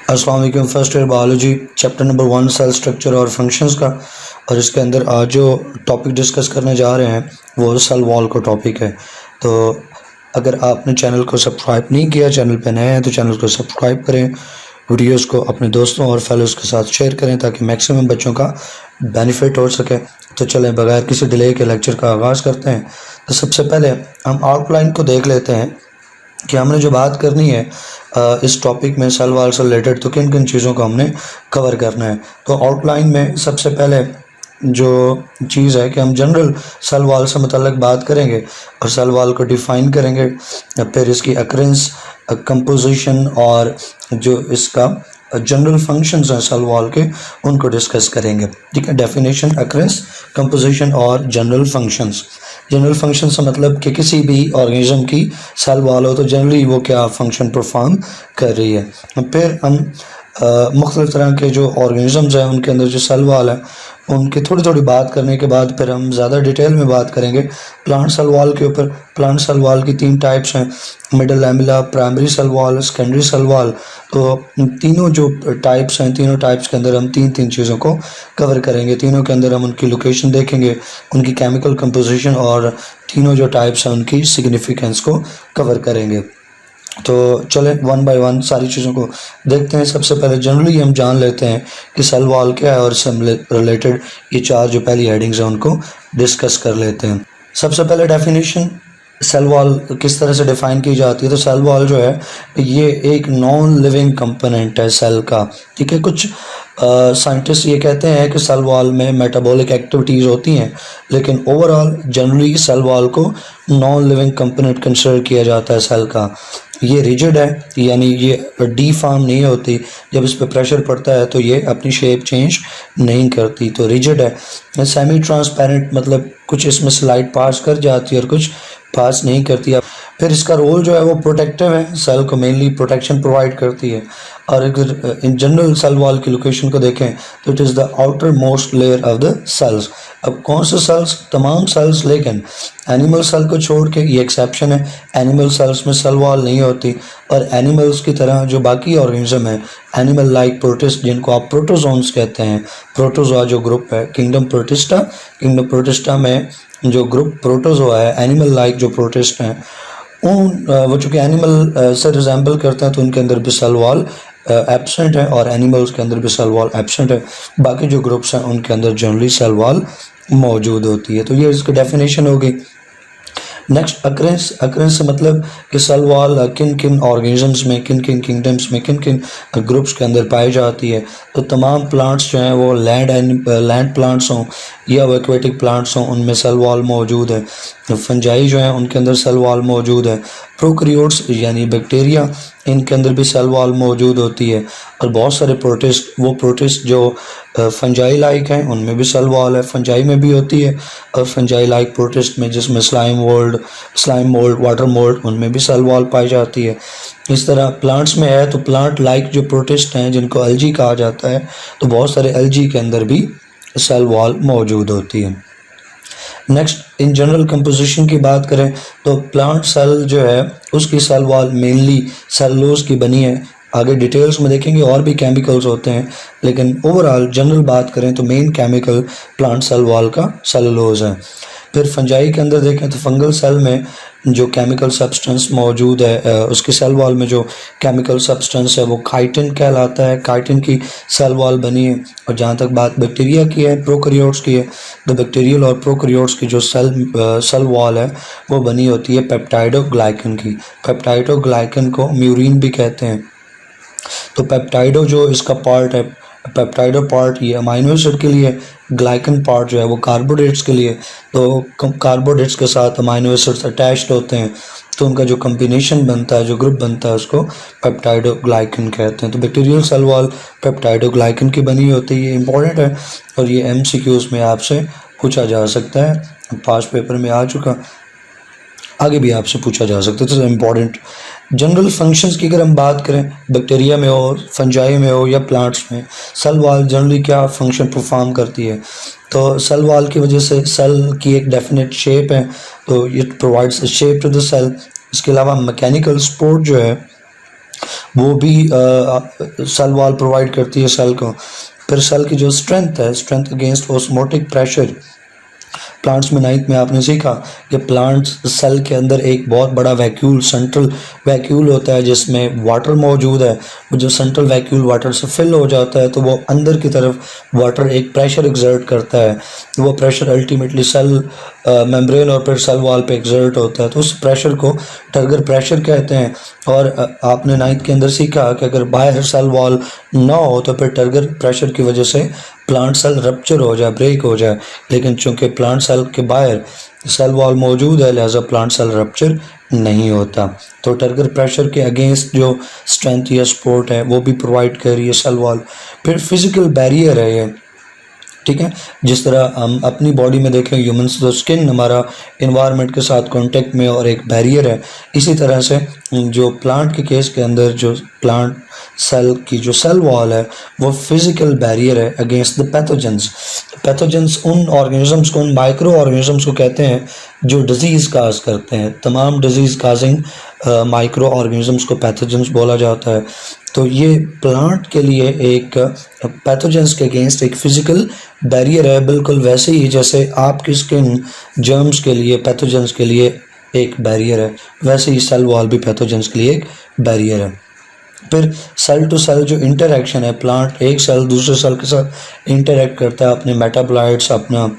अस्सलाम वालेकुम। First year biology chapter number 1 cell structure और फंक्शंस का, और इसके अंदर आज जो टॉपिक डिस्कस करने जा रहे हैं वो सेल वॉल का टॉपिक है। तो अगर आपने चैनल को सब्सक्राइब नहीं किया, चैनल पे नए हैं तो चैनल को सब्सक्राइब करें, वीडियोस को अपने दोस्तों और फेलोज़ के साथ शेयर करें ताकि मैक्सिमम बच्चों का बेनिफिट हो सके। तो चलें बगैर किसी डिले के लेक्चर का आगाज़ करते हैं। तो सबसे पहले हम आउटलाइन को देख लेते हैं कि हमने जो बात करनी है इस टॉपिक में सेल वॉल से रिलेटेड, तो किन किन चीज़ों को हमने कवर करना है। तो आउटलाइन में सबसे पहले जो चीज़ है कि हम जनरल सेल वॉल से मुतल्लिक बात करेंगे और सेल वॉल को डिफ़ाइन करेंगे, फिर इसकी अकरेंस, कंपोजिशन और जो इसका जनरल फंक्शंस हैं सेल वॉल के, उनको डिस्कस करेंगे। ठीक है, डेफिनेशन, अकरेंस, कंपोजिशन और जनरल फंक्शंस। जनरल फंक्शन से मतलब कि किसी भी ऑर्गेनिज्म की सेल वॉल हो तो जनरली वो क्या फंक्शन परफॉर्म कर रही है। फिर हम मुख्तलिफ तरह के जो ऑर्गेनिजम्स हैं उनके अंदर जो सेल वॉल है उनकी थोड़ी थोड़ी बात करने के बाद फिर हम ज़्यादा डिटेल में बात करेंगे प्लांट सेल वॉल के ऊपर। प्लांट सेल वॉल की 3 टाइप्स हैं, middle lamella, primary cell wall, secondary cell wall. तो तीनों जो टाइप्स हैं, तीनों टाइप्स के अंदर हम तीन चीज़ों को कवर करेंगे। तीनों के अंदर हम उनकी लोकेशन देखेंगे, उनकी केमिकल कंपोजिशन और तीनों जो टाइप्स हैं उनकी सिग्निफिकेंस को कवर करेंगे। तो चलें वन बाय वन सारी चीज़ों को देखते हैं। सबसे पहले जनरली हम जान लेते हैं कि सेल वॉल क्या है और इससे रिलेटेड ये 4 जो पहली हेडिंग्स हैं उनको डिस्कस कर लेते हैं। सबसे पहले डेफिनेशन, सेल वॉल किस तरह से डिफ़ाइन की जाती है। तो सेल वॉल जो है ये एक नॉन लिविंग कंपोनेंट है सेल का। ठीक है, कुछ साइंटिस्ट ये कहते हैं कि सेल वॉल में मेटाबॉलिक एक्टिविटीज़ होती हैं, लेकिन ओवरऑल जनरली सेल वॉल को नॉन लिविंग कंपोनेंट कंसिडर किया जाता है सेल का। ये रिजिड है, यानी ये डीफॉर्म नहीं होती, जब इस पर प्रेशर पड़ता है तो ये अपनी शेप चेंज नहीं करती, तो रिजिड है। सेमी ट्रांसपेरेंट मतलब कुछ इसमें से लाइट पास कर जाती है और कुछ पास नहीं करती है। फिर इसका रोल जो है वो प्रोटेक्टिव है, सेल को मेनली प्रोटेक्शन प्रोवाइड करती है। और अगर इन जनरल सेल वॉल की लोकेशन को देखें तो it is the outermost layer of the cells. अब कौन से सेल्स? तमाम सेल्स, लेकिन एनिमल सेल को छोड़ के, ये एक्सेप्शन है, एनिमल सेल्स में सेल वॉल नहीं होती। और एनिमल्स की तरह जो बाकी ऑर्गेनिज्म है, एनिमल लाइक प्रोटिस्ट जिनको आप प्रोटोजोन्स कहते हैं, प्रोटोजोआ जो ग्रुप है, किंगडम प्रोटिस्टा में जो ग्रुप प्रोटोजोआ है, एनिमल लाइक जो प्रोटिस्ट हैं, वो चूँकि एनिमल से रिजेंबल करते हैं तो उनके अंदर भी सेल वॉल एब्सेंट है और एनिमल्स के अंदर भी सेल वॉल एब्सेंट है। बाकी जो ग्रुप्स हैं उनके अंदर जनरली सेल वॉल मौजूद होती है। तो ये इसकी डेफिनेशन होगी। Next, occurrence. अकरेंस से मतलब कि सेल वॉल किन किन ऑर्गेनिजम्स में, किन किन किंगडम्स में, किन किन ग्रुप्स के अंदर पाई जाती है। तो तमाम प्लांट्स जो हैं वो लैंड प्लांट्स हों या वो एक्वेटिक प्लांट्स हों, उनमें सेल वॉल मौजूद है। फंजाई जो हैं उनके अंदर सेल वॉल मौजूद है। प्रोकैरियोट्स यानी बैक्टीरिया, इनके अंदर भी सेल वॉल मौजूद होती है। और बहुत सारे प्रोटिस्ट, वो प्रोटिस्ट जो फंजाई लाइक हैं उनमें भी सेल वॉल है, फंजाई में भी होती है। और फंजाई लाइक प्रोटिस्ट में जिसमें स्लाइम मोल्ड, वाटर मोल्ड, उनमें भी सेल वॉल पाई जाती है। इस तरह प्लांट्स में है तो प्लांट लाइक जो प्रोटिस्ट हैं जिनको एल्गी कहा जाता है, तो बहुत सारे एल्गी के अंदर भी सेल वॉल मौजूद होती है। नेक्स्ट, इन जनरल कंपोजिशन की बात करें तो प्लांट सेल जो है उसकी सेल वॉल मेनली सेलुलोज की बनी है। आगे डिटेल्स में देखेंगे और भी केमिकल्स होते हैं, लेकिन ओवरऑल जनरल बात करें तो main chemical plant cell wall का सेलुलोज है। फिर फंजाई के अंदर देखें तो फंगल सेल में जो केमिकल सब्सटेंस मौजूद है, उसकी सेल वॉल में जो केमिकल सब्सटेंस है वो काइटिन कहलाता है। काइटिन की सेल वॉल बनी है। और जहाँ तक बात बैक्टीरिया की है, प्रोकैरियोट्स की है, तो बैक्टीरियल और प्रोकैरियोट्स की जो सेल वॉल है वो बनी होती है पेप्टिडोग्लाइकन की। पेप्टिडोग्लाइकन को म्यूरिन भी कहते हैं। तो पेप्टाइडो जो इसका पार्ट है, पेप्टाइडो पार्ट ये अमाइनो एसिड के लिए, ग्लाइकन पार्ट जो है वो कार्बोहाइड्रेट्स के लिए। तो कार्बोहाइड्रेट्स के साथ अमाइनो एसिड्स अटैच्ड होते हैं, तो उनका जो कम्बिनेशन बनता है, जो ग्रुप बनता है, उसको पेप्टिडोग्लाइकन कहते हैं। तो बैक्टीरियल सेल वॉल पेप्टिडोग्लाइकन की बनी होती है। ये इंपॉर्टेंट है और ये MCQs में आपसे पूछा जा सकता है, पास्ट पेपर में आ चुका, आगे भी आपसे पूछा जा सकता है। तो इम्पॉर्टेंट जनरल फंक्शंस की अगर हम बात करें, बैक्टीरिया में हो, फंजाई में हो या प्लांट्स में, सेल वॉल जनरली क्या फंक्शन परफॉर्म करती है। तो सेल वॉल की वजह से सेल की एक डेफिनेट शेप है, तो it provides shape to the cell. इसके अलावा मैकेनिकल सपोर्ट जो है वो भी सेल वॉल प्रोवाइड करती है सेल को। फिर सेल की जो स्ट्रेंथ है, strength against osmotic pressure. Plants में 9th में आपने सीखा कि प्लांट्स सेल के अंदर एक बहुत बड़ा वैक्यूल, सेंट्रल वैक्यूल होता है जिसमें वाटर मौजूद है। वो जो सेंट्रल वैक्यूल वाटर से फिल हो जाता है तो वो अंदर की तरफ वाटर एक प्रेशर एक्सर्ट करता है। वो प्रेशर अल्टीमेटली सेल मेम्ब्रेन और फिर सेल वॉल पे एक्सर्ट होता है, तो उस प्रेशर को टर्गर प्रेशर कहते हैं। और आपने 9th के अंदर सीखा कि अगर बाहर सेल वॉल ना हो तो फिर टर्गर प्रेशर की वजह से प्लांट सेल रप्चर हो जाए, ब्रेक हो जाए। लेकिन चूंकि प्लांट सेल के बाहर सेल वॉल मौजूद है लिहाजा प्लांट सेल रप्चर नहीं होता। तो टर्गर प्रेशर के अगेंस्ट जो स्ट्रेंथ या सपोर्ट है वो भी प्रोवाइड कर रही है सेल वॉल। फिर फिजिकल बैरियर है ये, ठीक है। जिस तरह हम अपनी बॉडी में देखें ह्यूमंस, तो स्किन हमारा इन्वायरमेंट के साथ कांटेक्ट में और एक बैरियर है, इसी तरह से जो प्लांट के केस के अंदर जो प्लांट सेल की जो सेल वॉल है वो फिजिकल बैरियर है अगेंस्ट द पैथोजेंस। पैथोजेंस उन ऑर्गेनिजम्स को, उन माइक्रो ऑर्गेनिजम्स को कहते हैं जो डिजीज़ काज करते हैं। तमाम डिजीज़ काजिंग माइक्रो ऑर्गेनिजम्स को पैथोजेंस बोला जाता है। तो ये प्लांट के लिए एक पैथोजेंस के अगेंस्ट एक फिजिकल बैरियर है, बिल्कुल वैसे ही जैसे आपकी स्किन जर्म्स के लिए, पैथोजेंस के लिए एक बैरियर है, वैसे ही सेल वॉल भी पैथोजेंस के लिए एक बैरियर है। फिर सेल टू सेल जो इंटरेक्शन है, प्लांट एक सेल दूसरे सेल के साथ इंटरेक्ट करता है, अपने मेटाबोलाइट्स, अपना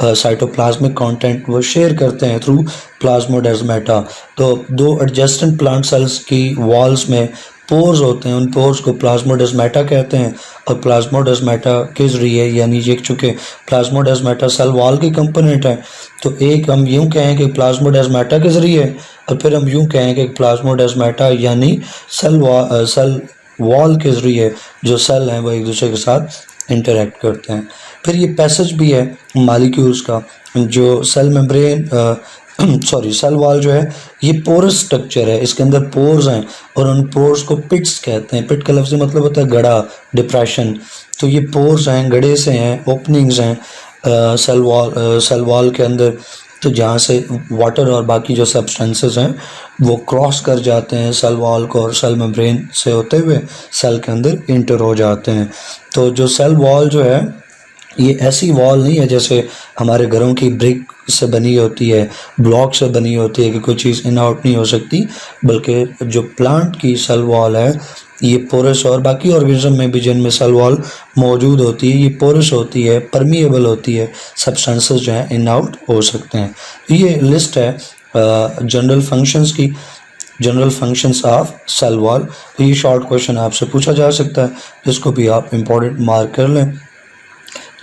साइटोप्लाज्मिक कंटेंट वो शेयर करते हैं थ्रू प्लाज्मोडेस्माटा। तो दो एडजेसेंट प्लांट सेल्स की वॉल्स में पोर्स होते हैं, उन पोर्स को प्लाज्मोडेस्माटा कहते हैं। और प्लाज्मोडेस्माटा के जरिए, यानी ये चूँकि प्लाज्मोडेस्माटा सेल वॉल की कंपोनेंट है, तो एक हम यूँ कहें कि प्लाज्मोडेस्माटा के ज़रिए, और फिर हम यूँ कहें कि प्लाज्मोडेस्माटा यानी सेल वॉल के ज़रिए जो सेल हैं वो एक दूसरे के साथ इंटरेक्ट करते हैं। फिर ये पैसेज भी है मॉलिक्यूल्स का, जो सेल मेम्ब्रेन सेल वॉल जो है ये पोरस स्ट्रक्चर है, इसके अंदर पोर्स हैं और उन पोर्स को पिट्स कहते हैं। पिट का लफ्ज़ी मतलब होता है गड़ा, डिप्रेशन। तो ये पोर्स हैं, गड़े से हैं, ओपनिंग्स हैं सेल वॉल के अंदर, तो जहाँ से वाटर और बाकी जो सब्सटेंसेस हैं वो क्रॉस कर जाते हैं सेल वॉल को और सेल मेम्ब्रेन से होते हुए सेल के अंदर इंटर हो जाते हैं। तो जो सेल वॉल जो है ये ऐसी वॉल नहीं है जैसे हमारे घरों की ब्रिक से बनी होती है, ब्लॉक से बनी होती है कि कोई चीज़ इन आउट नहीं हो सकती, बल्कि जो प्लांट की सेल वॉल है ये पोरस, और बाकी ऑर्गेनिज्म में भी जिनमें सेल वॉल मौजूद होती है ये पोरस होती है, परमिएबल होती है, सब्सटेंसेस जो हैं इन आउट हो सकते हैं। ये लिस्ट है जनरल फंक्शंस की, general functions of cell wall. तो ये शॉर्ट क्वेश्चन आपसे पूछा जा सकता है, जिसको भी आप इम्पोर्टेंट मार्क कर लें।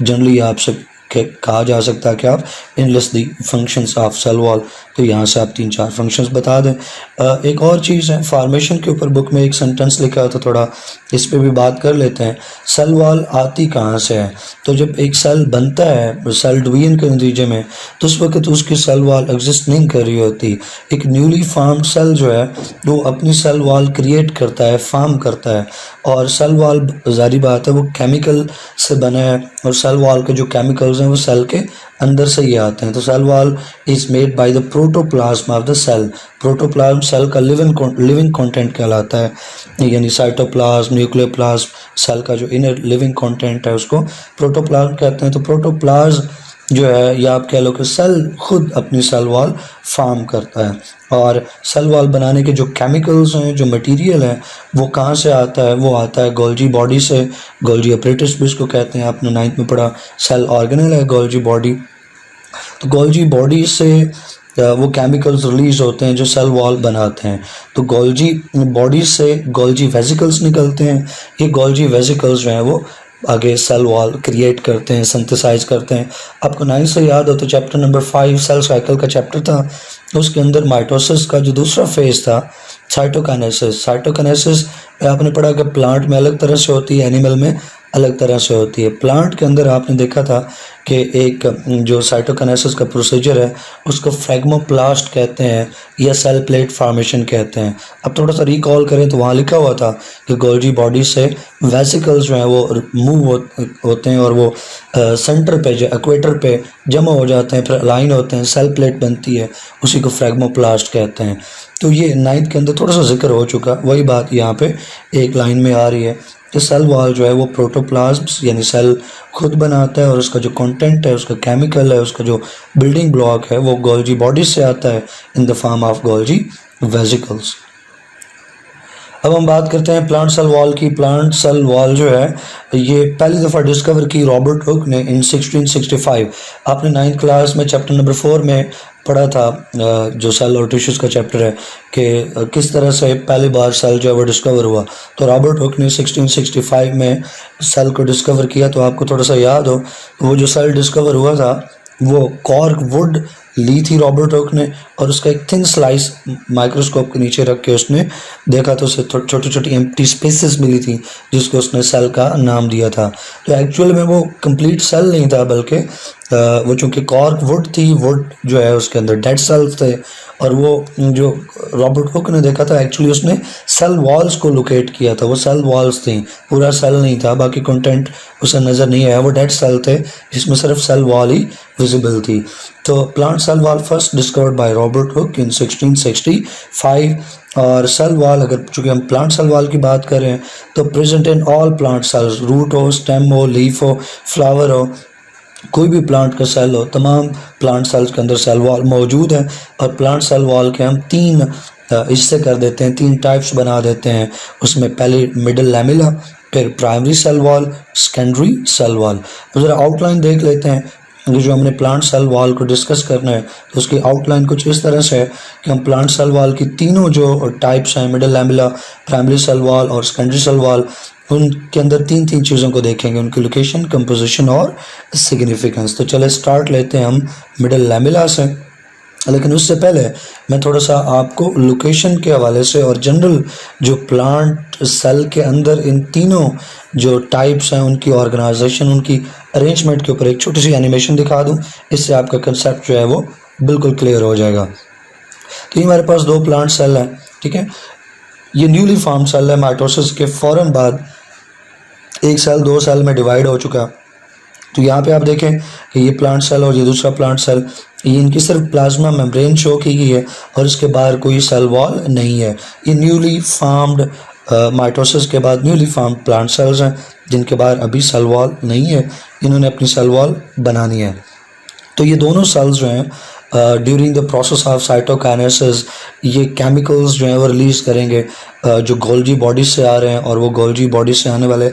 जनरली आपसे कहा जा सकता है कि आप enlist the functions of cell wall, तो यहाँ से आप 3-4 फंक्शंस बता दें। एक और चीज़ है, फार्मेशन के ऊपर बुक में एक सेंटेंस लिखा है तो थोड़ा इस पे भी बात कर लेते हैं। सेल वॉल आती कहाँ से है? तो जब एक सेल बनता है सेल डिवीजन के नतीजे में, तो उस वक्त उसकी सेल वॉल एग्जिस्ट नहीं कर रही होती। एक न्यूली फॉर्म सेल जो है वो अपनी सेल वॉल क्रिएट करता है, फॉर्म करता है, और सेल वॉल जारी बात है वो केमिकल से बना है, और सेल वॉल के जो केमिकल्स हैं वो सेल के अंदर से ही आते हैं। तो cell wall is made by the protoplasm of the cell. Protoplasm cell का लिविंग कंटेंट कहलाता है, यानी साइटोप्लाज्म, न्यूक्लियोप्लाज्म, सेल का जो इनर लिविंग कंटेंट है उसको प्रोटोप्लाज्म कहते हैं। तो प्रोटोप्लाज्म जो है, या आप कह लो कि सेल खुद अपनी सेल वॉल फॉर्म करता है, और सेल वॉल बनाने के जो केमिकल्स हैं, जो मटेरियल है, वो कहाँ से आता है? वो आता है गोल्जी बॉडी से। गोल्जी अपरेटस भी इसको कहते हैं, आपने 9th में पढ़ा। सेल ऑर्गेनल है गोल्जी बॉडी। तो गोल्जी बॉडी से वो केमिकल्स रिलीज होते हैं जो सेल वॉल बनाते हैं। तो गोल्जी बॉडी से गोल्जी वेसिकल्स निकलते हैं। ये गोल्जी वेसिकल्स जो हैं वो आगे सेल वॉल क्रिएट करते हैं, सिंथेसाइज करते हैं। आपको 9th से याद हो तो चैप्टर नंबर 5 सेल साइकिल का चैप्टर था, उसके अंदर माइटोसिस का जो दूसरा फेज था साइटोकाइनेसिस। साइटोकाइनेसिस आपने पढ़ा कि प्लांट में अलग तरह से होती है, एनिमल में अलग तरह से होती है। प्लांट के अंदर आपने देखा था कि एक जो साइटोकाइनेसिस का प्रोसीजर है उसको फ्रैग्मोप्लास्ट कहते हैं या सेल प्लेट फॉर्मेशन कहते हैं। अब थोड़ा सा रिकॉल करें तो वहाँ लिखा हुआ था कि गोल्जी बॉडी से वेसिकल्स जो हैं वो मूव होते हैं और वो सेंटर पे, जो इक्वेटर पे जमा हो जाते हैं, फिर अलाइन होते हैं, सेल प्लेट बनती है, उसी को फ्रैग्मोप्लास्ट कहते हैं। तो ये 9th के अंदर थोड़ा सा जिक्र हो चुका, वही बात यहाँ पे एक लाइन में आ रही है कि सेल वॉल जो है वो प्रोटोप्लाज्म्स यानी सेल खुद बनाता है और उसका जो कंटेंट है, उसका केमिकल है, उसका जो बिल्डिंग ब्लॉक है वो गोल्जी बॉडी से आता है इन the form of Golgi vesicles. अब हम बात करते हैं प्लांट सेल वॉल की। प्लांट सेल वॉल जो है ये पहली दफ़ा डिस्कवर की रॉबर्ट हुक ने इन 1665। आपने 9th क्लास में चैप्टर नंबर 4 में पढ़ा था जो सेल और टिश्यूज़ का चैप्टर है कि किस तरह से पहली बार सेल जो है वो डिस्कवर हुआ। तो रॉबर्ट हुक ने 1665 में सेल को डिस्कवर किया। तो आपको थोड़ा सा याद हो, वो जो सेल डिस्कवर हुआ था वो कॉर्क वुड ली थी रॉबर्ट हुक ने, और उसका एक थिन स्लाइस माइक्रोस्कोप के नीचे रख के उसने देखा तो उसे छोटी छोटी एम्प्टी स्पेसेस मिली थी जिसको उसने सेल का नाम दिया था। तो एक्चुअल में वो कंप्लीट सेल नहीं था, बल्कि वो चूँकि कॉर्क वुड थी, वुड जो है उसके अंदर डेड सेल्स थे, और वो जो रॉबर्ट हुक ने देखा था एक्चुअली उसने सेल वॉल्स को लोकेट किया था। वो सेल वॉल्स थी, पूरा सेल नहीं था, बाकी कंटेंट उसे नज़र नहीं आया, वो डेड सेल थे जिसमें सिर्फ सेल वॉल ही विजिबल थी। तो plant cell wall first discovered by Robert Hooke in 1665। और सेल वॉल, अगर चूँकि हम प्लांट सेल वॉल की बात कर रहे हैं तो present in all plant cells, root हो, स्टेम हो, लीफ हो, फ्लावर हो, कोई भी प्लांट का सेल हो, तमाम प्लांट सेल्स के अंदर सेल वॉल मौजूद है। और प्लांट सेल वॉल के हम 3 हिस्से कर देते हैं, 3 टाइप्स बना देते हैं उसमें। पहले मिडल लैमिला, फिर primary cell wall, secondary cell wall. तो ज़रा आउटलाइन देख लेते हैं कि जो हमने प्लांट सेल वॉल को डिस्कस करना है तो उसकी आउटलाइन कुछ इस तरह से है कि हम प्लांट सेल वॉल की तीनों जो टाइप्स हैं, middle lamella, primary cell wall और सेकेंडरी सेल वॉल, उनके अंदर 3 चीज़ों को देखेंगे, उनकी लोकेशन, कंपोजिशन और सिग्निफिकेंस। तो चले स्टार्ट लेते हैं हम मिडल लैमिला से। लेकिन उससे पहले मैं थोड़ा सा आपको लोकेशन के हवाले से और जनरल जो प्लांट सेल के अंदर इन तीनों जो टाइप्स हैं उनकी ऑर्गेनाइजेशन, उनकी अरेंजमेंट के ऊपर एक छोटी सी एनिमेशन दिखा दूं। इससे आपका कंसेप्ट जो है वो बिल्कुल क्लियर हो जाएगा। तो ये हमारे पास 2 प्लांट सेल हैं, ठीक है। ये न्यूली फॉर्म सेल है, माइटोसिस के फ़ौरन बाद एक सेल 2 सेल में डिवाइड हो चुका। तो यहाँ पे आप देखें कि ये प्लांट सेल और ये दूसरा प्लांट सेल, ये इनकी सिर्फ प्लाज्मा मेम्ब्रेन शो की गई है और इसके बाहर कोई सेल वॉल नहीं है। ये न्यूली फॉर्म्ड माइटोसिस के बाद न्यूली फॉर्म्ड प्लांट सेल्स हैं जिनके बाहर अभी सेल वॉल नहीं है, इन्होंने अपनी सेल वॉल बनानी है। तो ये दोनों सेल्स जो हैं during the process of cytokinesis ये केमिकल्स जो हैं वो रिलीज़ करेंगे जो गोल्जी बॉडी से आ रहे हैं, और वो गोल्जी बॉडी से आने वाले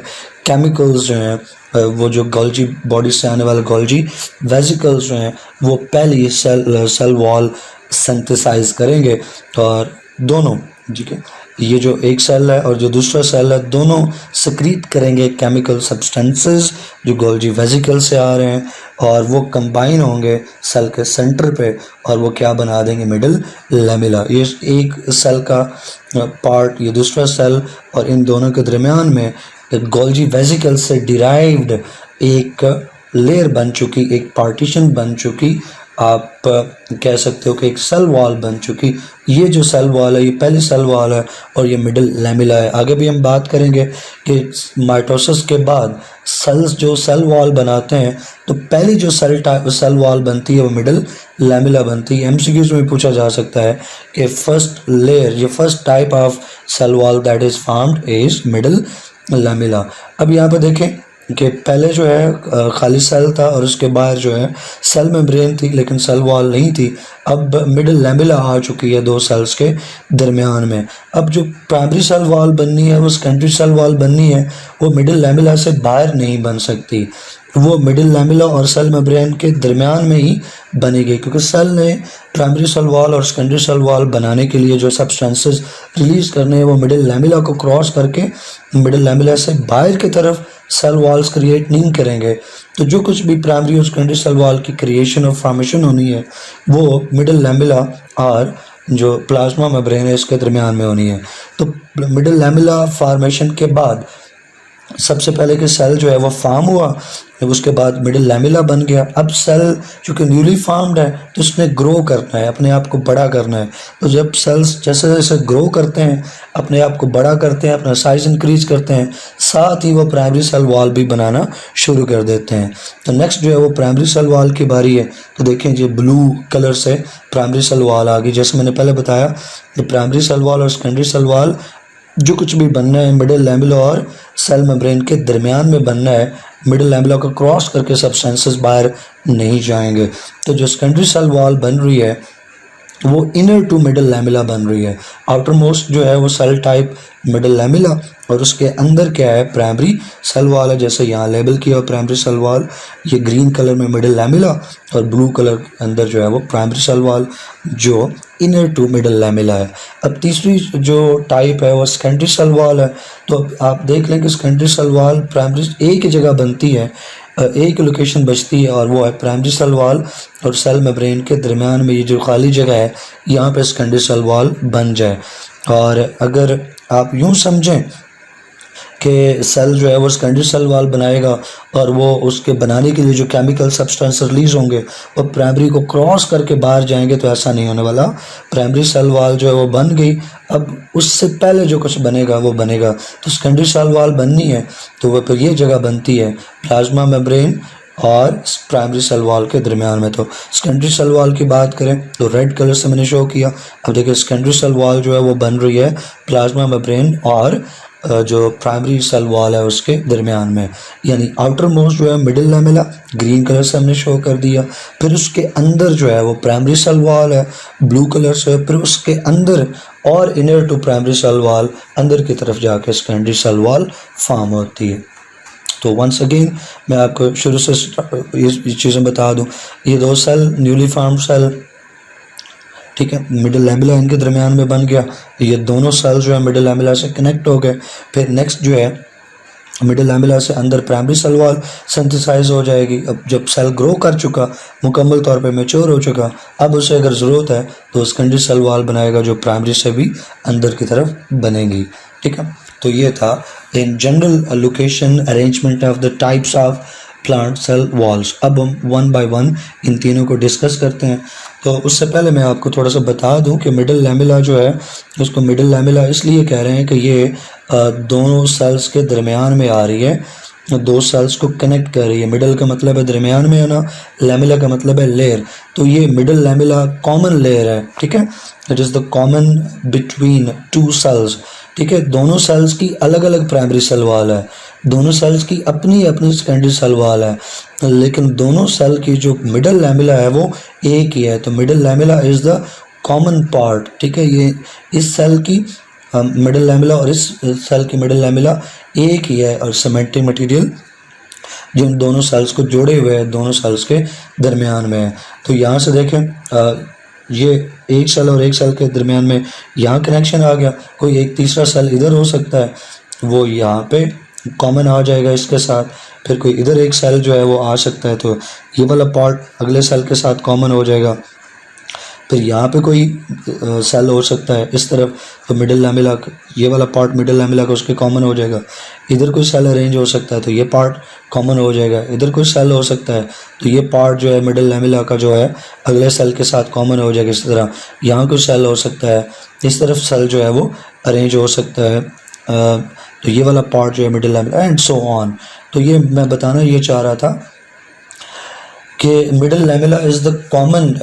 केमिकल्स जो हैं वो जो गोल्जी बॉडी से आने वाले गोल्जी वेसिकल्स जो हैं वो पहली सेल वॉल सिंथेसाइज करेंगे। और दोनों, ठीक है, ये जो एक सेल है और जो दूसरा सेल है दोनों सक्रीट करेंगे केमिकल सब्सटेंसेस जो गोल्जी वेसिकल से आ रहे हैं, और वो कंबाइन होंगे सेल के सेंटर पे और वो क्या बना देंगे, मिडल लैमिला। ये एक सेल का पार्ट, ये दूसरा सेल, और इन दोनों के दरमियान में गोल्जी वेसिकल से डिराइव्ड एक लेयर बन चुकी, एक पार्टीशन बन चुकी, आप कह सकते हो कि एक सेल वॉल बन चुकी। ये जो सेल वॉल है ये पहली सेल वॉल है और ये मिडल लैमिला है। आगे भी हम बात करेंगे कि माइटोसिस के बाद सेल्स जो सेल वॉल बनाते हैं तो पहली जो सेल वॉल बनती है वो मिडल लैमिला बनती है। एमसीक्यूज में पूछा जा सकता है कि फर्स्ट लेयर, ये first type of cell wall that is formed is middle lamella. अब यहाँ पर देखें कि पहले जो है खाली सेल था और उसके बाहर जो है सेल मेम्ब्रेन थी लेकिन सेल वॉल नहीं थी। अब मिडल लैमिला आ चुकी है 2 सेल्स के दरमियान में। अब जो प्राइमरी सेल वॉल बननी है, वो सेकेंडरी सेल वॉल बननी है, वो मिडल लैमिला से बाहर नहीं बन सकती, वो मिडल लैमिला और सेल मेम्ब्रेन के दरमियान में ही बनेगी, क्योंकि सेल ने प्राइमरी सेल वॉल और सेकेंडरी सेल वॉल बनाने के लिए जो सब्सटेंसेस रिलीज़ करने हैं वो मिडल लैमिला को क्रॉस करके मिडल लैमिला से बाहर की तरफ सेल वॉल्स क्रिएट नहीं करेंगे। तो जो कुछ भी प्राइमरी और सेकेंडरी सेल वॉल की क्रिएशन और फॉर्मेशन होनी है वो मिडल लैमिला और जो प्लाज्मा मेम्ब्रेन है इसके दरमियान में होनी है। तो मिडल लैमिला फॉर्मेशन के बाद सबसे पहले कि सेल जो है वो फॉर्म हुआ, उसके बाद मिडिल लैमेला बन गया। अब सेल चूँकि न्यूली फॉर्म्ड है तो उसने ग्रो करना है, अपने आप को बड़ा करना है। तो जब सेल्स जैसे जैसे ग्रो करते हैं, अपने आप को बड़ा करते हैं, अपना साइज इंक्रीज करते हैं, साथ ही वो प्राइमरी सेल वॉल भी बनाना शुरू कर देते हैं। तो नेक्स्ट जो है वो प्राइमरी सेल वॉल की बारी है। तो देखें जी ब्लू कलर से प्राइमरी सेल वॉल आ गई। जैसे मैंने पहले बताया कि प्राइमरी सेल वॉल और सेकेंडरी सेल वॉल जो कुछ भी बनना है मिडिल लैमेला और सेल मेम्ब्रेन के दरमियान में बनना है। मिडिल लैमेला को क्रॉस करके सब्सटेंसेस बाहर नहीं जाएंगे। तो जो सेकेंडरी सेल वॉल बन रही है वो इनर टू मिडिल लैमेला बन रही है। आउटर मोस्ट जो है वो सेल टाइप मिडिल लैमेला और उसके अंदर क्या है प्राइमरी सेल वॉल है। जैसे यहाँ लेबल किया प्राइमरी सेल वॉल, ये ग्रीन कलर में मिडिल लैमेला और ब्लू कलर के अंदर जो है वो प्राइमरी सेल वॉल जो इनर टू मिडिल लैमेला है। अब तीसरी जो टाइप है वो सेकेंडरी सेल वॉल है। तो आप देख लें कि सेकेंडरी सेल वॉल प्राइमरी एक ही जगह बनती है, एक लोकेशन बचती है और वो है प्राइमरी सेल वॉल और सेल मेम्ब्रेन के दरमियान में ये जो खाली जगह है यहाँ पे सेकेंडरी सेल वॉल बन जाए। और अगर आप यूँ समझें कि सेल जो है वो सेकेंडरी सेल वॉल बनाएगा और वो उसके बनाने के लिए जो केमिकल सब्सटेंस रिलीज होंगे वो प्राइमरी को क्रॉस करके बाहर जाएंगे, तो ऐसा नहीं होने वाला। प्राइमरी सेल वॉल जो है वो बन गई, अब उससे पहले जो कुछ बनेगा वो बनेगा। तो सेकेंडरी सेल वॉल बननी है तो वो फिर ये जगह बनती है प्लाज्मा मेम्ब्रेन और प्राइमरी सेल वॉल के दरमियान में। तो सेकेंडरी सेल वॉल की बात करें तो रेड कलर से मैंने शो किया। अब देखिए सेकेंडरी सेल वॉल जो है वो बन रही है प्लाज्मा मेम्ब्रेन और जो प्राइमरी सेल वॉल है उसके दरमियान में, यानी आउटर मोस्ट जो है मिडिल लैमेला ग्रीन कलर से हमने शो कर दिया। फिर उसके अंदर जो है वो प्राइमरी सेल वॉल है ब्लू कलर से, फिर उसके अंदर और inner to primary cell wall अंदर की तरफ जाके सेकेंडरी सेल वॉल फॉर्म होती है। तो वंस अगेन मैं आपको शुरू से ये चीज़ें बता दूं, ये दो सेल न्यूली फॉर्म्ड सेल, ठीक है, मिडिल लैमेला इनके दरमियान में बन गया। ये दोनों सेल जो है मिडिल लैमेला से कनेक्ट हो गए। फिर नेक्स्ट जो है मिडिल लैमेला से अंदर प्राइमरी सेल वॉल सिंथेसाइज हो जाएगी। अब जब सेल ग्रो कर चुका, मुकम्मल तौर पे मैच्योर हो चुका, अब उसे अगर ज़रूरत है तो सेकेंडरी सेल वॉल बनाएगा जो प्राइमरी से भी अंदर की तरफ बनेगी। ठीक है, तो ये था in general location arrangement of the types of plant cell walls. अब हम वन बाय वन इन तीनों को डिस्कस करते हैं। तो उससे पहले मैं आपको थोड़ा सा बता दूं कि मिडिल लैमेला जो है उसको मिडिल लैमेला इसलिए कह रहे हैं कि ये दोनों सेल्स के दरमियान में आ रही है, दो सेल्स को कनेक्ट कर रही है। मिडिल का मतलब है दरमियान में है ना, लैमेला का मतलब है लेयर। तो ये मिडिल लैमेला कॉमन लेयर है, ठीक है, it is the common between two cells. ठीक है, दोनों सेल्स की अलग अलग प्राइमरी सेल वॉल है, दोनों सेल्स की अपनी अपनी सेकेंडरी सेल वॉल है, लेकिन दोनों सेल की जो मिडिल लैमेला है वो एक ही है। तो middle lamella is the common part. ठीक है, ये इस सेल की मिडिल लैमेला और इस सेल की मिडिल लैमेला एक ही है और सीमेंटिंग मटेरियल जिन दोनों सेल्स को जोड़े हुए हैं दोनों सेल्स के दरमियान में है। तो यहाँ से देखें ये एक सेल और एक सेल के दरमियान में यहाँ कनेक्शन आ गया। कोई एक तीसरा सेल इधर हो सकता है, वो यहाँ पे कॉमन आ जाएगा इसके साथ। फिर कोई इधर एक सेल जो है वो आ सकता है, तो ये वाला पार्ट अगले सेल के साथ कॉमन हो जाएगा। फिर यहाँ पे कोई सेल हो सकता है इस तरफ, तो मिडिल लैमेला ये वाला पार्ट मिडिल लैमेला का उसके कॉमन हो जाएगा। इधर कोई सेल अरेंज हो सकता है तो ये पार्ट कॉमन हो जाएगा। इधर कोई सेल हो सकता है तो ये पार्ट जो है मिडिल लैमेला का जो है अगले सेल के साथ कॉमन हो जाएगा। इस तरह यहाँ कोई सेल हो सकता है, इस तरफ सेल जो है वो अरेंज हो सकता है, तो ये वाला पार्ट जो है middle lamella and so on. तो ये मैं बताना ये चाह रहा था कि middle lamella is the common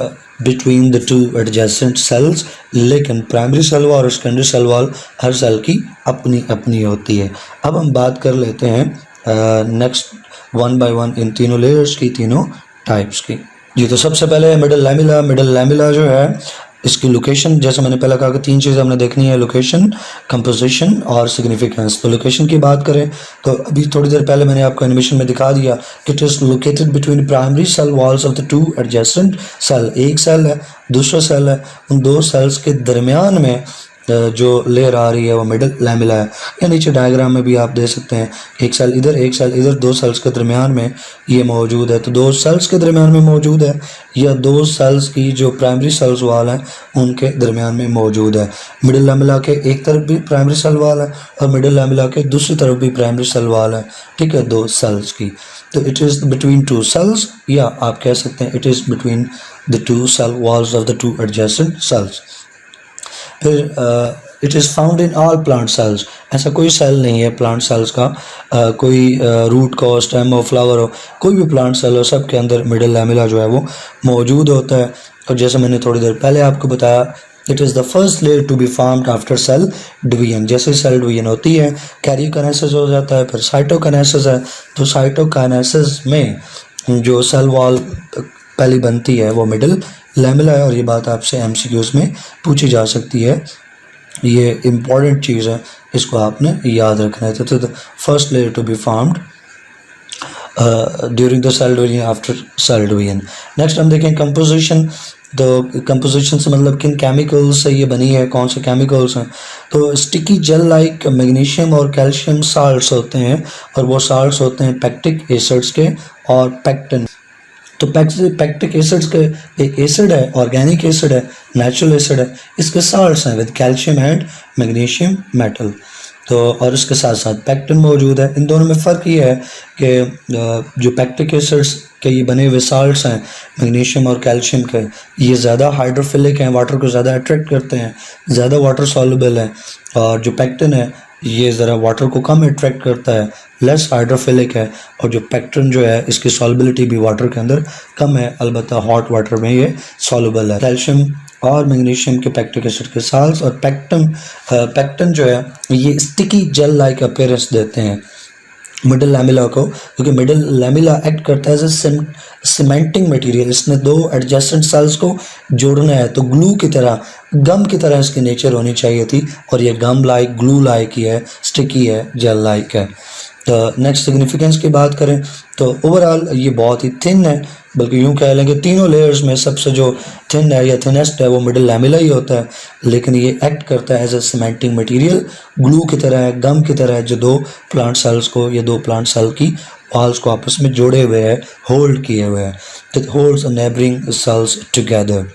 between the two adjacent sales, लेकिन प्राइमरी सेल वॉल और सेकेंडरी सेल वॉल हर सेल की अपनी अपनी होती है। अब हम बात कर लेते हैं next one by one in तीनों लेयर्स की, तीनों टाइप्स की। जी, तो सबसे पहले मिडिल लैमेला। मिडिल लैमेला जो है इसकी लोकेशन, जैसे मैंने पहले कहा कि तीन चीज़ें हमने देखनी है, लोकेशन, कंपोजिशन और सिग्निफिकेंस। तो लोकेशन की बात करें तो अभी थोड़ी देर पहले मैंने आपको एनिमेशन में दिखा दिया कि it is located between primary cell walls of the two adjacent cell. एक सेल है, दूसरा सेल है, उन दो सेल्स के दरमियान में जो लेयर आ रही है वो मिडल लैमेला है। या नीचे डायग्राम में भी आप दे सकते हैं, एक सेल इधर, दो सेल्स के दरमियान में ये मौजूद है। तो दो सेल्स के दरमियान में मौजूद है, या दो सेल्स की जो प्राइमरी सेल्स वाल है उनके दरमियान में मौजूद है। मिडल लैमेला के एक तरफ भी प्राइमरी सेल वाल है और मिडल लैमेला के दूसरी तरफ भी प्राइमरी सेल वाल है, ठीक है, दो सेल्स की। तो it is between two cells, या आप कह सकते हैं it is between the two cell walls of the two adjacent cells. फिर it is found in all plant cells. ऐसा कोई सेल नहीं है प्लांट सेल्स का, कोई रूट का हो, स्टेम हो, फ्लावर हो, कोई भी प्लांट सेल हो, सब के अंदर मिडल लैमेला जो है वो मौजूद होता है। और जैसे मैंने थोड़ी देर पहले आपको बताया, it is the first layer to be formed after cell division. जैसे सेल डिवीजन होती है कैरियोकाइनेसिस हो जाता है, फिर साइटोकाइनेसिस है। तो साइटोकाइनेसिस में जो सेल वॉल पहली बनती है वो मिडल लैमेला है, और ये बात आपसे एमसीक्यूज में पूछी जा सकती है। ये इम्पॉर्टेंट चीज़ है, इसको आपने याद रखना है। तो first layer to be formed during the cell division, after cell division. Next हम देखें कंपोजिशन। तो कंपोजिशन से मतलब किन केमिकल्स से ये बनी है, कौन से केमिकल्स हैं। तो स्टिकी जेल लाइक मैग्नीशियम और कैल्शियम साल्ट्स होते हैं, और वो साल्ट्स होते हैं पैक्टिक एसिड्स के और पेक्टिन। तो पैक्टिक एसिड्स के एक एसिड है, ऑर्गेनिक एसिड है, नेचुरल एसिड है, इसके साल्ट्स हैं with calcium and magnesium metal. तो और इसके साथ साथ पेक्टिन मौजूद है। इन दोनों में फ़र्क ये है कि जो पैक्टिक एसिड्स के ये बने हुए साल्ट्स हैं मैग्नीशियम और कैल्शियम के, ये ज़्यादा हाइड्रोफिलिक हैं, वाटर को ज़्यादा अट्रैक्ट करते हैं, ज़्यादा वाटर सॉल्युबल है। और जो पेक्टिन है ये ज़रा वाटर को कम अट्रैक्ट करता है, लेस हाइड्रोफिलिक है। और जो पेक्टिन जो है इसकी सॉल्युबिलिटी भी वाटर के अंदर कम है, अलबत्ता हॉट वाटर में ये सॉल्युबल है। कैल्शियम और मैग्नीशियम के पैक्टिक एसिड के साल्ट्स और पेक्टिन जो है ये स्टिकी जेल लाइक अपीयरेंस देते हैं मिडल लैमेला को, क्योंकि मिडल लैमेला एक्ट करता है एज ए सीमेंटिंग मटेरियल। इसने दो एडजेसेंट सेल्स को जोड़ना है, तो ग्लू की तरह, गम की तरह इसकी नेचर होनी चाहिए थी, और ये गम लाइक, ग्लू लाइक ही है, स्टिकी है, जेल लाइक है। तो नेक्स्ट सिग्निफिकेंस की बात करें तो ओवरऑल ये बहुत ही थिन है, बल्कि यूँ कह लेंगे तीनों लेयर्स में सबसे जो थिन है या थिनेस्ट है वो मिडल लैमेला ही होता है, लेकिन ये एक्ट करता है as a cementing material, glue की तरह है, गम की तरह है, जो दो प्लांट सेल्स को या दो प्लांट सेल की वॉल्स को आपस में जोड़े हुए है, होल्ड किए हुए हैं। It holds neighbouring cells together.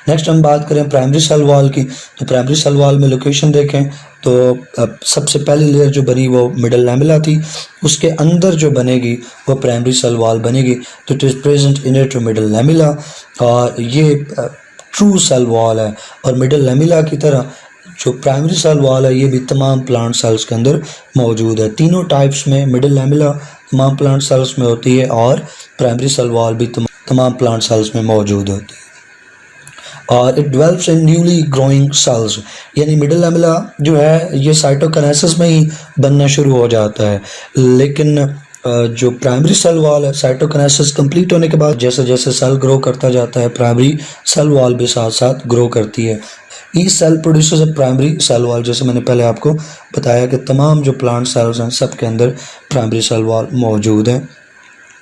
Next हम बात करें प्राइमरी सेल वॉल की। तो प्राइमरी सेल वॉल में लोकेशन देखें तो सबसे पहली लेयर जो बनी वो मिडल लैमेला थी, उसके अंदर जो बनेगी वो प्राइमरी सेल वॉल बनेगी। तो it is present in to middle lamella, और ये ट्रू सेल वॉल है। और मिडल लैमेला की तरह जो प्राइमरी सेल वॉल है ये भी तमाम प्लांट सेल्स के अंदर मौजूद है। तीनों टाइप्स में मिडल लैमेला तमाम प्लांट सेल्स में होती है, और प्राइमरी सेल वॉल भी तमाम प्लांट सेल्स में मौजूद होती है। और it develops in newly growing cells, यानी मिडल लैमेला जो है ये साइटोकाइनेसिस में ही बनना शुरू हो जाता है। लेकिन जो प्राइमरी सेल वॉल है साइटोकाइनेसिस कंप्लीट होने के बाद जैसे जैसे सेल ग्रो करता जाता है, प्राइमरी सेल वॉल भी साथ साथ ग्रो करती है। Each cell produces a primary cell wall. जैसे मैंने पहले आपको बताया कि तमाम जो प्लांट सेल्स हैं सब के अंदर प्राइमरी सेल वॉल मौजूद है।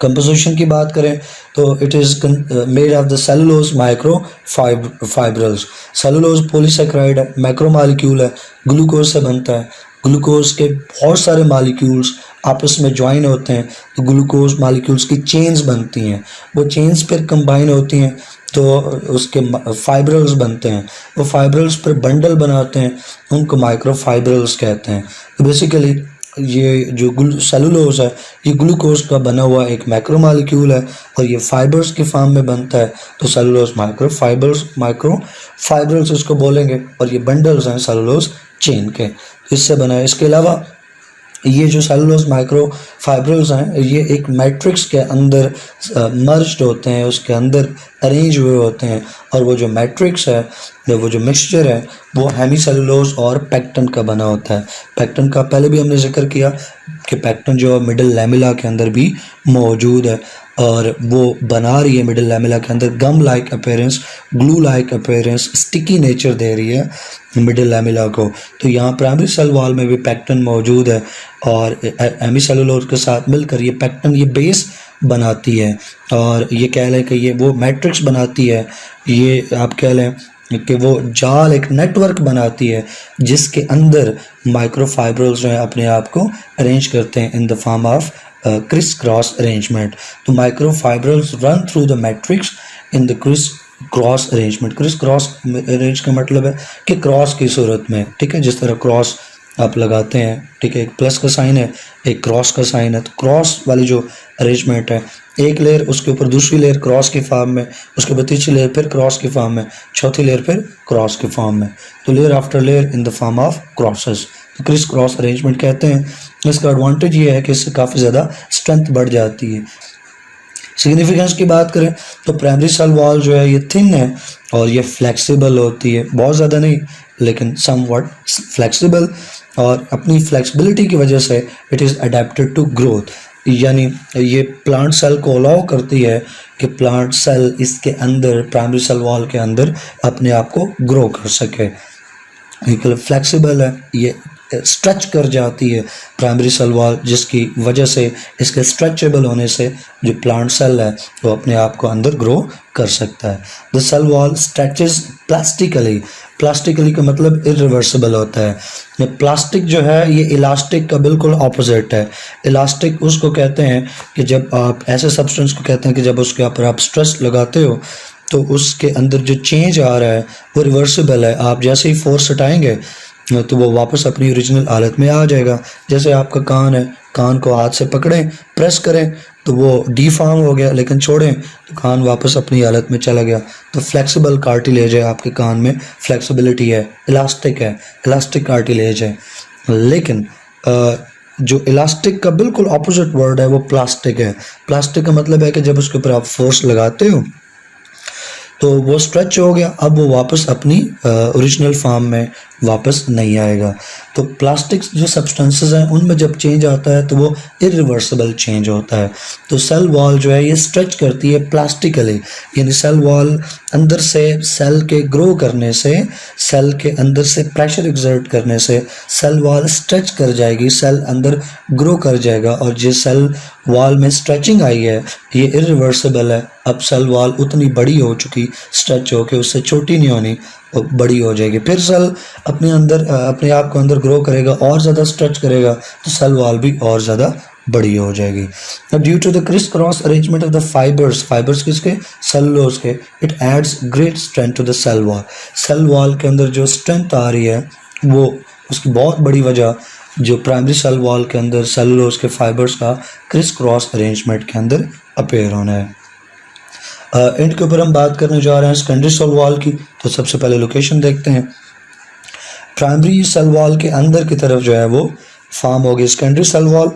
कंपोजिशन की बात करें तो it is made of the cellulose micro fibrils. Cellulose polysaccharide है, मैक्रो मॉलिक्यूल है, ग्लूकोज से बनता है। ग्लूकोज के बहुत सारे मॉलिक्यूल्स आपस में ज्वाइन होते हैं तो ग्लूकोज मॉलिक्यूल्स की चेन्स बनती हैं, वो चेन्स फिर कंबाइन होती हैं तो उसके फाइब्रल्स बनते हैं, वो फाइब्रल्स पर बंडल बनाते हैं, उनको माइक्रो फाइब्रल्स कहते हैं। तो बेसिकली ये जो सेलुलोज है ये ग्लूकोज का बना हुआ एक मैक्रो मॉलिक्यूल है, और ये फाइबर्स के फॉर्म में बनता है तो सेलुलोज माइक्रो फाइब्रल्स इसको बोलेंगे, और ये बंडल्स हैं सेलुलोज चेन के, इससे बना है। इसके अलावा ये जो सेलुलोज माइक्रो फाइब्रल्स हैं ये एक मैट्रिक्स के अंदर मर्ज्ड होते हैं, उसके अंदर अरेंज हुए होते हैं, और वो जो मैट्रिक्स है वो जो मिक्सचर है वो हेमीसेलुलोज और पेक्टिन का बना होता है। पेक्टिन का पहले भी हमने जिक्र किया कि पेक्टिन जो मिडल लैमेला के अंदर भी मौजूद है, और वो बना रही है मिडल लैमेला के अंदर gum like appearance, glue like appearance, sticky nature दे रही है मिडल लैमेला को। तो यहाँ प्राइमरी सेल वॉल में भी पेक्टिन मौजूद है, और हेमीसेलुलोज के साथ मिलकर ये पेक्टिन ये बेस बनाती है, और ये कह लें कि ये वो मैट्रिक्स बनाती है, ये आप कह लें कि वो जाल एक नेटवर्क बनाती है जिसके अंदर माइक्रोफाइब्रल्स जो है अपने आप को अरेंज करते हैं in the form of criss cross arrangement. तो microfibrils run through the matrix in the criss cross arrangement. Criss cross arrange का मतलब है कि क्रॉस की सूरत में, ठीक है, जिस तरह क्रॉस आप लगाते हैं, ठीक है, एक प्लस का साइन है, एक क्रॉस का साइन है, तो क्रॉस वाली जो अरेंजमेंट है, एक लेयर उसके ऊपर दूसरी लेयर क्रॉस की फॉर्म में, उसके बाद तीसरी लेयर फिर क्रॉस की फॉर्म में, चौथी लेयर फिर क्रॉस की फॉर्म में, तो layer after layer in the form of crosses, तो क्रिस क्रॉस अरेंजमेंट कहते हैं। इसका एडवांटेज ये है कि इससे काफ़ी ज़्यादा स्ट्रेंथ बढ़ जाती है। सिग्निफिकेंस की बात करें तो प्राइमरी सेल वॉल जो है ये थिन है और ये फ्लेक्सिबल होती है, बहुत ज़्यादा नहीं लेकिन समवट फ्लेक्सिबल, और अपनी फ्लेक्सिबिलिटी की वजह से it is adapted to growth, यानी ये प्लांट सेल को अलाउ करती है कि प्लांट सेल इसके अंदर प्राइमरी सेल वॉल के अंदर अपने आप को ग्रो कर सके। फ्लेक्सिबल है, ये स्ट्रेच कर जाती है प्राइमरी सेल वॉल, जिसकी वजह से इसके स्ट्रेचेबल होने से जो प्लांट सेल है वो अपने आप को अंदर ग्रो कर सकता है। The cell wall stretches plastically, plastically का मतलब इरिवर्सिबल होता है। ये प्लास्टिक जो है ये इलास्टिक का बिल्कुल ऑपोजिट है। इलास्टिक उसको कहते हैं कि जब आप ऐसे सब्सटेंस को कहते हैं कि जब उसके ऊपर आप स्ट्रेस लगाते हो तो उसके अंदर जो चेंज आ रहा है वो रिवर्सिबल है। आप जैसे ही फोर्स हटाएंगे तो वो वापस अपनी ओरिजिनल हालत में आ जाएगा। जैसे आपका कान है, कान को हाथ से पकड़ें, प्रेस करें तो वो डीफॉर्म हो गया, लेकिन छोड़ें तो कान वापस अपनी हालत में चला गया। तो फ्लेक्सिबल कार्टिलेज है आपके कान में, फ्लेक्सिबिलिटी है, इलास्टिक है, इलास्टिक कार्टिलेज है। लेकिन जो इलास्टिक का बिल्कुल ऑपोजिट वर्ड है वो प्लास्टिक है। प्लास्टिक का मतलब है कि जब उसके ऊपर आप फोर्स लगाते हो तो वो स्ट्रेच हो गया, अब वो वापस अपनी ओरिजिनल फॉर्म में वापस नहीं आएगा। तो प्लास्टिक जो सब्सटेंसेस हैं उनमें जब चेंज आता है तो वो इरिवर्सिबल चेंज होता है। तो सेल वॉल जो है ये स्ट्रेच करती है प्लास्टिकली, यानी सेल वॉल अंदर से सेल के ग्रो करने से, सेल के अंदर से प्रेशर एक्सर्ट करने से सेल वॉल स्ट्रेच कर जाएगी, सेल अंदर ग्रो कर जाएगा। और जिस सेल वॉल में स्ट्रेचिंग आई है ये इरिवर्सिबल है। अब सेल वॉल उतनी बड़ी हो चुकी, स्ट्रेच हो के उससे छोटी नहीं होनी, बड़ी हो जाएगी। फिर सेल अपने अंदर अपने आप को अंदर ग्रो करेगा और ज़्यादा स्ट्रेच करेगा तो सेल वॉल भी और ज़्यादा बड़ी हो जाएगी। Due to the criss cross arrangement of the fibres, fibres किसके, सेलुलोज के, it adds great strength to the cell wall. Cell wall के अंदर जो स्ट्रेंथ आ रही है वो उसकी बहुत बड़ी वजह जो प्राइमरी सेल वॉल के अंदर सेलुलोज के फाइबर्स का क्रिस क्रॉस अरेंजमेंट के अंदर अपेयर होना है। एंड के ऊपर हम बात करने जा रहे हैं सेकेंडरी सेल वॉल की। तो सबसे पहले लोकेशन देखते हैं। प्राइमरी सेल वॉल के अंदर की तरफ जो है वो फॉर्म होगी सेकेंडरी सेल वॉल।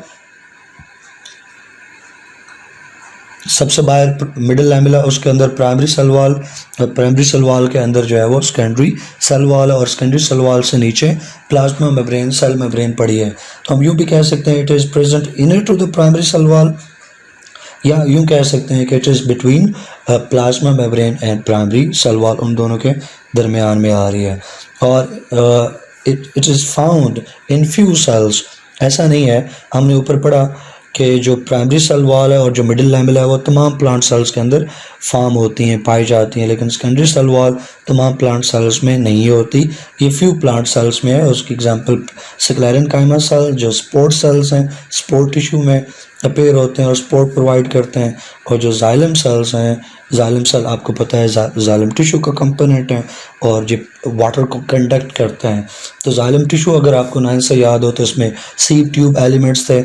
सबसे बाहर मिडिल लैमेला, उसके अंदर प्राइमरी सेल वॉल, और प्राइमरी सेल वॉल के अंदर जो है वो सेकेंडरी सेल वॉल है, और सेकेंडरी सेल वॉल से नीचे प्लाज्मा मेम्ब्रेन, सेल मेम्ब्रेन पड़ी है। तो हम यूँ भी कह सकते हैं it is present inner to the primary cell wall, या यूँ कह सकते हैं कि it is between plasma membrane and primary cell wall, उन दोनों के दरमियान में आ रही है। और it is found in few cells. ऐसा नहीं है, हमने ऊपर पढ़ा कि जो प्राइमरी सेल वॉल है और जो मिडिल लैमेला है वो तमाम प्लांट सेल्स के अंदर फॉर्म होती हैं, पाई जाती हैं, लेकिन सेकेंडरी सेल वॉल तमाम प्लांट सेल्स में नहीं होती, ये फ्यू प्लांट सेल्स में है। उसकी एग्जांपल स्क्लेरन काइमा सेल जो स्पोर्ट सेल्स हैं, स्पोर्ट टिश्यू में अपेयर होते हैं और स्पोर्ट प्रोवाइड करते हैं, और जो जाइलम सेल्स हैं, जाइलम सेल आपको पता है जाइलम टिश्यू का कंपोनेंट है और जो वाटर को कंडक्ट करते हैं। तो जाइलम टिश्यू अगर आपको 9 से याद हो तो इसमें सीव ट्यूब एलिमेंट्स थे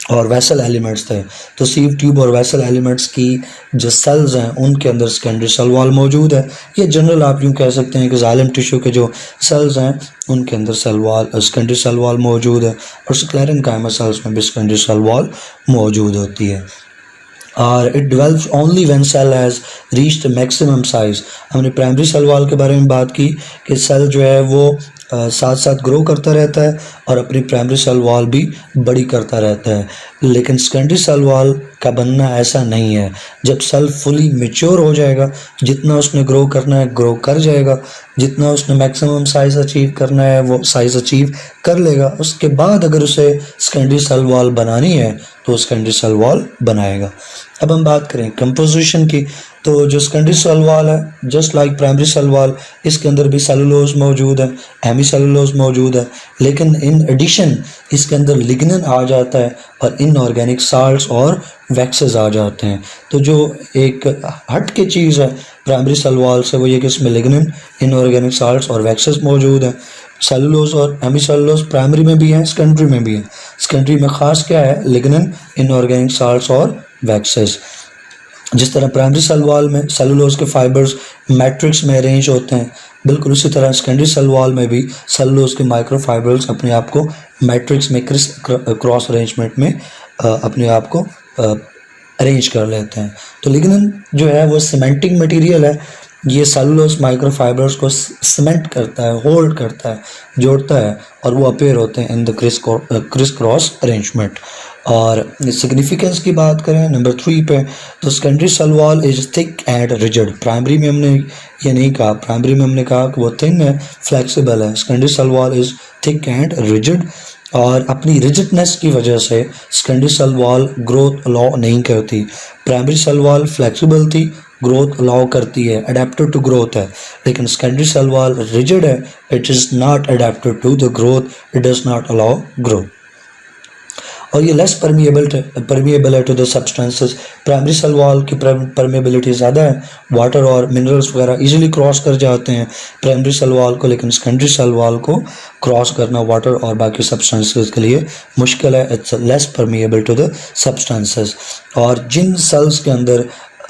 और वेसल एलिमेंट्स थे। तो सीव ट्यूब और वेसल एलिमेंट्स की जो सेल्स हैं उनके अंदर सेकेंडरी सेल वॉल मौजूद है। ये जनरल आप यूँ कह सकते हैं कि जाइलम टिश्यू के जो सेल्स हैं उनके अंदर cell wall, secondary cell wall मौजूद है, और स्क्लेरन काइमा सेल्स में भी सेकेंडरी सेल वॉल मौजूद होती है। और it develops only when cell has reached maximum size. हमने प्राइमरी सेल वॉल के बारे में बात की कि सेल जो है वो साथ साथ ग्रो करता रहता है और अपनी प्राइमरी सेल वॉल भी बड़ी करता रहता है, लेकिन सेकेंडरी सेल वॉल का बनना ऐसा नहीं है। जब सेल फुली मैच्योर हो जाएगा, जितना उसने ग्रो करना है ग्रो कर जाएगा, जितना उसने मैक्सिमम साइज अचीव करना है वो साइज अचीव कर लेगा। उसके बाद अगर उसे सेकेंडरी सेल वॉल बनानी है तो सेकेंडरी सेल वॉल बनाएगा। अब हम बात करें कंपोजिशन की, तो जो सेकेंडरी सेल वॉल है just like primary cell wall, इसके अंदर भी सेलुलोज मौजूद है, हेमीसेलुलोज मौजूद है, लेकिन इन एडिशन इसके अंदर लिग्निन आ जाता है और इनऑर्गेनिक साल्ट्स और वैक्सेस आ जाते हैं। तो जो एक हट के चीज़ है प्राइमरी सेल वॉल से वो ये कि इसमें लिग्निन, इनऑर्गेनिक साल्ट्स और वैक्सेस मौजूद हैं। सेलुलोज और हेमीसेलुलोज प्राइमरी में भी हैं, सेकेंडरी में भी हैं। सेकेंडरी में ख़ास क्या है? लिग्निन, इनऑर्गेनिक साल्ट्स और वैक्सेस। जिस तरह प्राइमरी सेल वॉल में सेलुलोज के फाइबर्स मैट्रिक्स में अरेंज होते हैं, बिल्कुल उसी तरह सेकेंडरी सेल वॉल में भी सेलुलोज के माइक्रोफाइबर्स अपने आप को मैट्रिक्स में क्रॉस अरेंजमेंट में अपने आप को अरेंज कर लेते हैं। तो लिग्निन जो है वो सीमेंटिंग मटेरियल है, ये सेलुलोज माइक्रोफाइबर्स को सीमेंट करता है, होल्ड करता है, जोड़ता है और वो अपेयर होते हैं in the criss cross arrangement. और सिग्निफिकेंस की बात करें नंबर 3 पे, तो secondary cell wall is thick and rigid. Primary में हमने ये नहीं कहा, प्राइमरी में हमने कहा कि वो थिन है, फ्लेक्सिबल है। Secondary cell wall is thick and rigid और अपनी रिजिडनेस की वजह से secondary cell wall growth allow नहीं करती। प्राइमरी सेल वॉल फ्लेक्सिबल थी, ग्रोथ अलाउ करती है, अडेप्टेड टू ग्रोथ है, लेकिन सेकेंडरी सेल वॉल रिजिड है, it is not adapted to the growth, it does not allow growth. और ये लेस परमिएबल है to the substances. Primary cell wall की परमिएबिलिटी ज़्यादा है, वाटर और मिनरल्स वगैरह इजीली क्रॉस कर जाते हैं प्राइमरी सेल वॉल को, लेकिन सेकेंडरी सेल वॉल को क्रॉस करना वाटर और बाकी सब्सटेंसेस के लिए मुश्किल है। It's less permeable to the substances. और जिन सेल्स के अंदर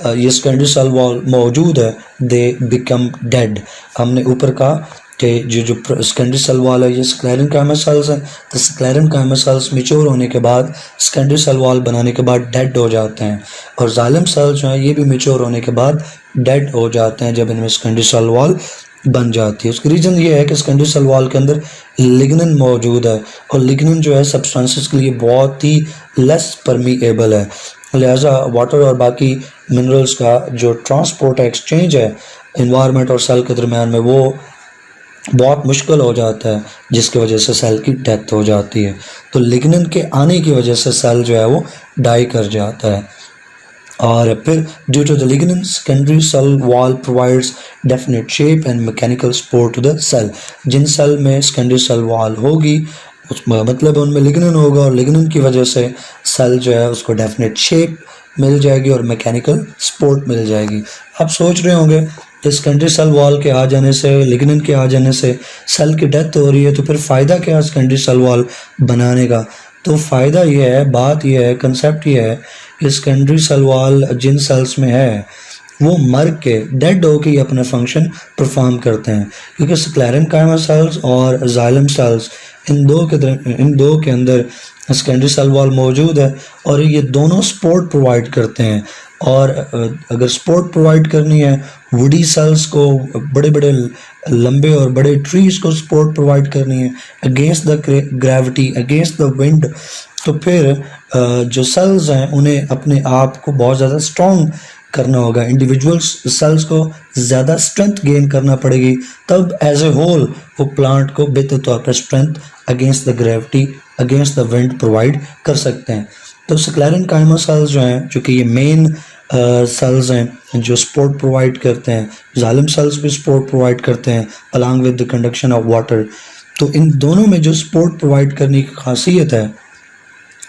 ये सेकेंडरी सेल वॉल मौजूद है दे बिकम डेड। हमने ऊपर कहा कि जो सेकेंडरी सेल वॉल है ये स्क्लेरन काइमा सेल्स हैं, तो स्क्लेरन काइमा सेल्स मैच्योर होने के बाद सेकेंडरी सेल वॉल बनाने के बाद डेड हो जाते हैं, और जाइलम सेल्स जो हैं ये भी मैच्योर होने के बाद डेड हो जाते हैं जब इनमें सेकेंडरी सेल वॉल बन जाती है। उसकी रीज़न ये है कि सेकेंडरी सेल वॉल के अंदर लिग्निन मौजूद है और लिग्निन जो है सब्सटेंसेस के लिए बहुत ही लेस परमिएबल है, लिहाजा वाटर और बाकी मिनरल्स का जो ट्रांसपोर्ट एक्सचेंज है इन्वायरमेंट और सेल के दरमियान में वो बहुत मुश्किल हो जाता है, जिसकी वजह से सेल की डेथ हो जाती है। तो लिग्निन के आने की वजह से सेल जो है वो डाई कर जाता है। और फिर due to the lignin secondary cell wall provides definite shape and mechanical support to the cell. जिन सेल में सेकेंडरी सेल वॉल होगी मतलब उनमें लिग्निन होगा और लिग्निन की वजह से सेल जो है उसको डेफिनेट शेप मिल जाएगी और मैकेनिकल सपोर्ट मिल जाएगी। आप सोच रहे होंगे कि सेकेंडरी सेल वॉल के आ जाने से, लिग्निन के आ जाने से सेल की डेथ हो रही है, तो फिर फ़ायदा क्या है सेकेंडरी सेल वॉल बनाने का? तो फ़ायदा ये है, बात ये है, कंसेप्ट ये है कि सेकेंडरी सेल वॉल जिन सेल्स में है वो मर के डेड हो के अपना फंक्शन परफॉर्म करते हैं, क्योंकि स्क्लेरन काइमा सेल्स और जाइलम सेल्स इन दो के अंदर सेकेंडरी सेल वॉल मौजूद है और ये दोनों सपोर्ट प्रोवाइड करते हैं। और अगर सपोर्ट प्रोवाइड करनी है वुडी सेल्स को, बड़े बड़े लंबे और बड़े ट्रीज को सपोर्ट प्रोवाइड करनी है against the gravity, against the wind, तो फिर जो सेल्स हैं उन्हें अपने आप को बहुत ज़्यादा स्ट्रॉन्ग करना होगा, इंडिविजुअल सेल्स को ज़्यादा स्ट्रेंथ गेन करना पड़ेगी, तब एज ए होल वो प्लांट को बेहतर तौर पर strength against the gravity, against the wind provide कर सकते हैं। तो स्क्लेरन काइमा सेल्स जो हैं, जो कि ये मेन सेल्स हैं जो सपोर्ट प्रोवाइड करते हैं, जाइलम सेल्स भी सपोर्ट प्रोवाइड करते हैं along with the conduction of water. तो इन दोनों में जो सपोर्ट प्रोवाइड करने की खासियत है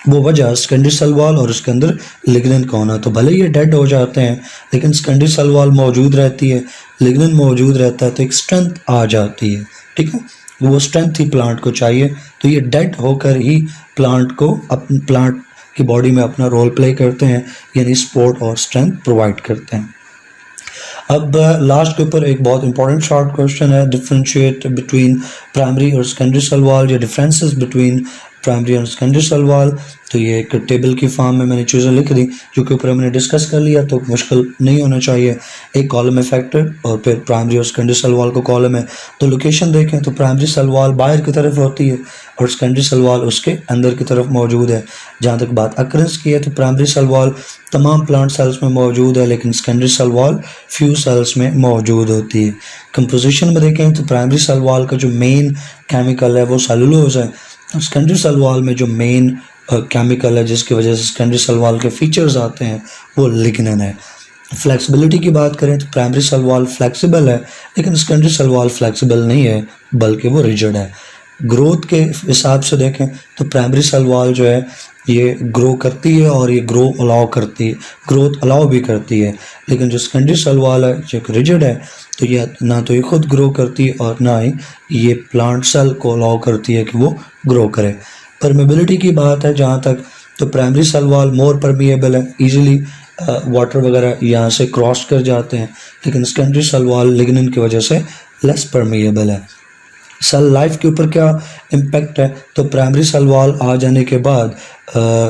वो वजह सेकेंडरी सेल वॉल और उसके अंदर लिग्निन का होना। तो भले ये डेड हो जाते हैं लेकिन सेकेंडरी सेल वॉल मौजूद रहती है, लिग्निन मौजूद रहता है, तो एक स्ट्रेंथ आ जाती है। ठीक है, वो स्ट्रेंथ ही प्लांट को चाहिए, तो ये डेड होकर ही प्लांट की बॉडी में अपना रोल प्ले करते हैं, यानी सपोर्ट और स्ट्रेंथ प्रोवाइड करते हैं। अब लास्ट के ऊपर एक बहुत इंपॉर्टेंट शॉर्ट क्वेश्चन है, डिफरेंशिएट बिटवीन प्राइमरी और सेकेंडरी सेल वॉल, या डिफरेंसेस बिटवीन प्राइमरी और सेकेंडरी सेल वॉल। तो ये एक टेबल की फॉर्म में मैंने चीज़ें लिख दी जो कि ऊपर हमने डिस्कस कर लिया, तो मुश्किल नहीं होना चाहिए। एक कॉलम है फैक्टर और फिर प्राइमरी और सेकेंडरी सेल वॉल का कॉलम है। तो लोकेशन देखें तो प्राइमरी सेल वॉल बाहर की तरफ होती है और सेकेंडरी सेल वॉल उसके अंदर की तरफ मौजूद है। जहाँ तक बात अकरेंस की है तो प्राइमरी सेल वॉल तमाम प्लांट सेल्स में मौजूद है, लेकिन secondary cell wall few cells में मौजूद होती है। कंपोजिशन में देखें तो प्राइमरी सेल वॉल का जो मेन केमिकल है वो सेलुलोज है, और सेकेंडरी सेल वॉल में जो मेन केमिकल है जिसकी वजह से सेकेंडरी सेल वॉल के फीचर्स आते हैं वो लिग्निन है। फ्लेक्सिबिलिटी की बात करें तो प्राइमरी सेल वॉल फ्लेक्सिबल है, लेकिन सेकेंडरी सेल वॉल फ्लेक्सिबल नहीं है बल्कि वो रिजिड है। ग्रोथ के हिसाब से देखें तो प्राइमरी सेल वॉल जो है ये ग्रो करती है और ये ग्रोथ अलाउ भी करती है, लेकिन जो सेकेंडरी सेल वॉल है जो रिजिड है तो ये ना तो ये खुद ग्रो करती है और ना ही ये प्लांट सेल को अलाउ करती है कि वो ग्रो करे। परमेबिलिटी की बात है जहाँ तक, तो प्राइमरी सेल वॉल मोर परमिएबल है, इजीली वाटर वगैरह यहाँ से क्रॉस कर जाते हैं, लेकिन सेकेंडरी सेल वॉल लिग्निन की वजह से लेस परमिएबल है। सेल लाइफ के ऊपर क्या इम्पैक्ट है, तो प्राइमरी सेल वॉल आ जाने के बाद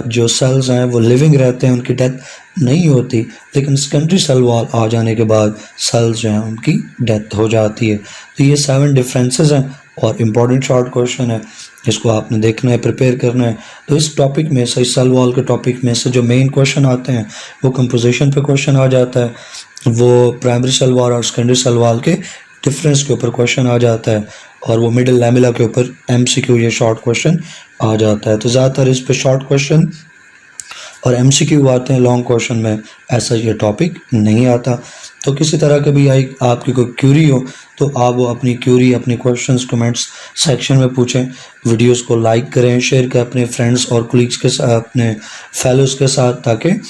जो सेल्स हैं वो लिविंग रहते हैं, उनकी डेथ नहीं होती, लेकिन सेकेंडरी सेल वॉल आ जाने के बाद सेल्स जो हैं उनकी डेथ हो जाती है। तो ये 7 डिफरेंसेस हैं और इम्पॉर्टेंट शॉर्ट क्वेश्चन है, इसको आपने देखना है, प्रिपेयर करना है। तो इस टॉपिक में से, सेल वॉल के टॉपिक में से जो मेन क्वेश्चन आते हैं वो कंपोजिशन पे क्वेश्चन आ जाता है, वो प्राइमरी सेल वॉल और सेकेंडरी सेल वॉल के डिफरेंस के ऊपर क्वेश्चन आ जाता है, और वो मिडिल लैमेला के ऊपर MCQ ये शॉर्ट क्वेश्चन आ जाता है। तो ज़्यादातर इस पे शॉर्ट क्वेश्चन और MCQ आते हैं, लॉन्ग क्वेश्चन में ऐसा ये टॉपिक नहीं आता। तो किसी तरह के भी आपकी कोई क्यूरी हो तो आप वो अपनी क्यूरी, अपने क्वेश्चंस कमेंट्स सेक्शन में पूछें। वीडियोस को लाइक करें, शेयर करें अपने फ्रेंड्स और कोलीग्स के साथ, अपने फेलोज के साथ, ताकि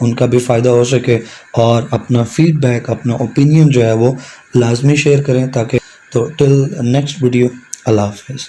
उनका भी फ़ायदा हो सके, और अपना फीडबैक, अपना ओपिनियन जो है वो लाजमी शेयर करें ताकि। तो टिल नेक्स्ट वीडियो, अल्लाह हाफिज़।